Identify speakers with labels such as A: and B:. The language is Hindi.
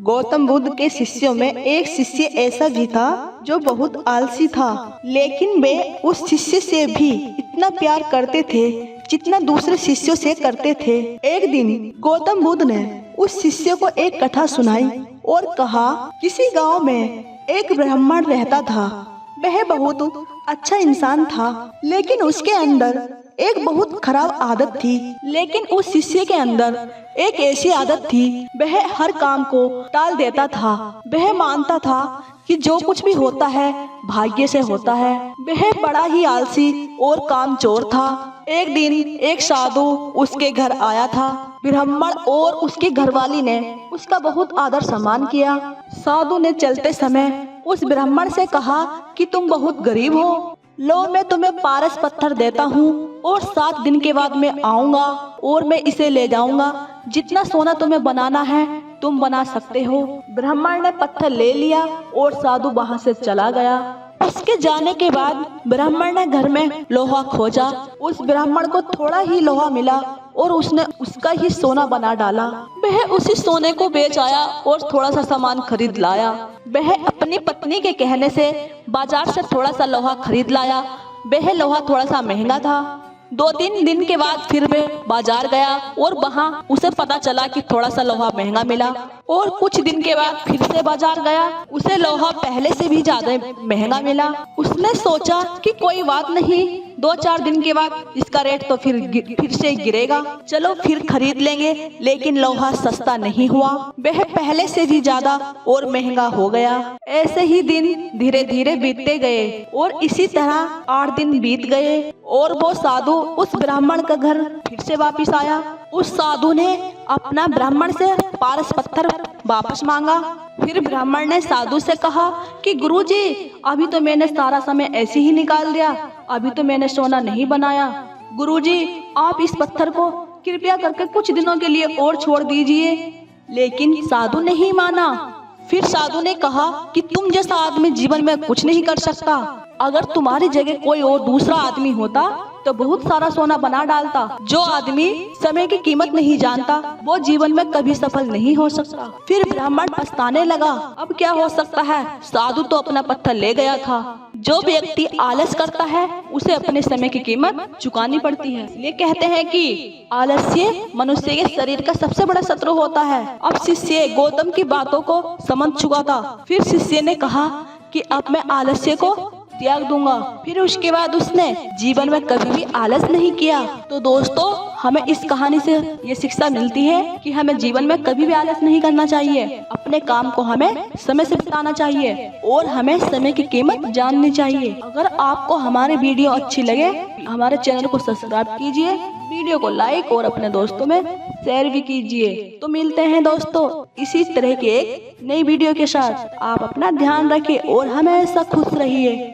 A: गौतम बुद्ध के शिष्यों में एक शिष्य ऐसा भी था जो बहुत आलसी था, लेकिन वे उस शिष्य से भी इतना प्यार करते थे जितना दूसरे शिष्यों से करते थे। एक दिन गौतम बुद्ध ने उस शिष्य को एक कथा सुनाई और कहा, किसी गांव में एक ब्राह्मण रहता था। वह बहुत अच्छा इंसान था, लेकिन उसके अंदर एक बहुत खराब आदत थी। लेकिन उस शिष्य के अंदर एक ऐसी आदत थी, वह हर काम को टाल देता था। वह मानता था कि जो कुछ भी होता है भाग्य से होता है। वह बड़ा ही आलसी और कामचोर था। एक दिन एक साधु उसके घर आया था। ब्राह्मण और उसकी घरवाली ने उसका बहुत आदर सम्मान किया। साधु ने चलते समय उस ब्राह्मण से कहा कि तुम बहुत गरीब हो, लो मैं तुम्हें पारस पत्थर देता हूँ और 7 दिन के बाद मैं आऊंगा और मैं इसे ले जाऊंगा। जितना सोना तुम्हें बनाना है तुम बना सकते हो। ब्राह्मण ने पत्थर ले लिया और साधु वहां से चला गया। उसके जाने के बाद ब्राह्मण ने घर में लोहा खोजा। उस ब्राह्मण को थोड़ा ही लोहा मिला और उसने उसका ही सोना बना डाला। वह उसी सोने को बेच आया और थोड़ा सा सामान खरीद लाया। वह अपनी पत्नी के कहने से बाजार से थोड़ा सा लोहा खरीद लाया। वह लोहा थोड़ा सा महंगा था। 2-3 दिन के बाद फिर वह बाजार गया और वहाँ उसे पता चला कि थोड़ा सा लोहा महंगा मिला। और कुछ दिन के बाद फिर से बाजार गया, उसे लोहा पहले से भी ज्यादा महंगा मिला। उसने सोचा कि कोई बात नहीं, 2-4 दिन के बाद इसका रेट तो फिर से गिरेगा, चलो फिर खरीद लेंगे। लेकिन लोहा सस्ता नहीं हुआ, वह पहले से भी ज्यादा और महंगा हो गया। ऐसे ही दिन धीरे धीरे बीतते गए और इसी तरह 8 दिन बीत गए और वो साधु उस ब्राह्मण का घर फिर से वापिस आया। उस साधु ने अपना ब्राह्मण से पारस पत्थर वापस मांगा। फिर ब्राह्मण ने साधु से कहा कि गुरुजी, अभी तो मैंने सारा समय ऐसे ही निकाल दिया, अभी तो मैंने सोना नहीं बनाया। गुरुजी, आप इस पत्थर को कृपया करके कुछ दिनों के लिए और छोड़ दीजिए। लेकिन साधु नहीं माना। फिर साधु ने कहा कि तुम जैसा आदमी जीवन में कुछ नहीं कर सकता। अगर तुम्हारी जगह कोई और दूसरा आदमी होता तो बहुत सारा सोना बना डालता। जो आदमी समय की कीमत नहीं जानता वो जीवन में कभी सफल नहीं हो सकता। फिर ब्राह्मण पछताने लगा, अब क्या हो सकता है, साधु तो अपना पत्थर ले गया था। जो व्यक्ति आलस करता है उसे अपने समय की कीमत चुकानी पड़ती है। ये कहते हैं कि आलस्य मनुष्य के शरीर का सबसे बड़ा शत्रु होता है। अब शिष्य गौतम की बातों को समझ चुका था। फिर शिष्य ने कहा कि अब मैं आलस्य को त्याग दूंगा। फिर उसके बाद उसने जीवन में कभी भी आलस नहीं किया। तो दोस्तों, हमें इस कहानी से ये शिक्षा मिलती है कि हमें जीवन में कभी भी आलस नहीं करना चाहिए। अपने काम को हमें समय से बिताना चाहिए और हमें समय की कीमत जाननी चाहिए। अगर आपको हमारे वीडियो अच्छी लगे, हमारे चैनल को सब्सक्राइब कीजिए, वीडियो को लाइक और अपने दोस्तों में शेयर भी कीजिए। तो मिलते हैं दोस्तों इसी तरह की एक नई वीडियो के साथ। आप अपना ध्यान रखिए और हमेशा खुश रहिए।